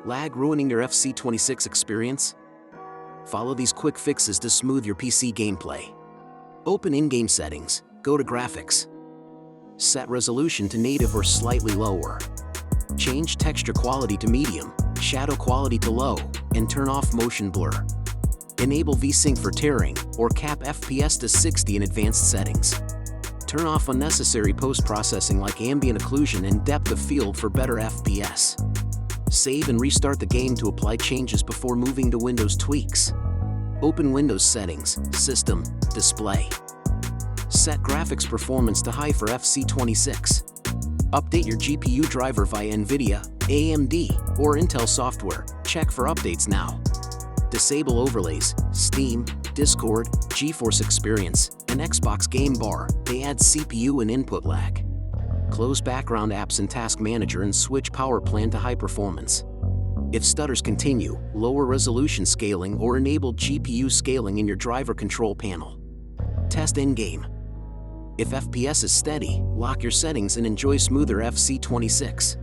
Lag ruining your FC26 experience? Follow these quick fixes to smooth your PC gameplay. Open in-game settings, go to Graphics. Set resolution to native or slightly lower. Change texture quality to medium, shadow quality to low, and turn off motion blur. Enable VSync for tearing, or cap FPS to 60 in advanced settings. Turn off unnecessary post-processing like ambient occlusion and depth of field for better FPS. Save and restart the game to apply changes before moving to Windows tweaks. Open Windows Settings, System, Display. Set graphics performance to high for FC26. Update your GPU driver via NVIDIA, AMD, or Intel software. Check for updates now. Disable overlays, Steam, Discord, GeForce Experience, and Xbox Game Bar. They add CPU and input lag. Close background apps in Task Manager and switch power plan to high performance. If stutters continue, lower resolution scaling or enable GPU scaling in your driver control panel. Test in-game. If FPS is steady, lock your settings and enjoy smoother FC26.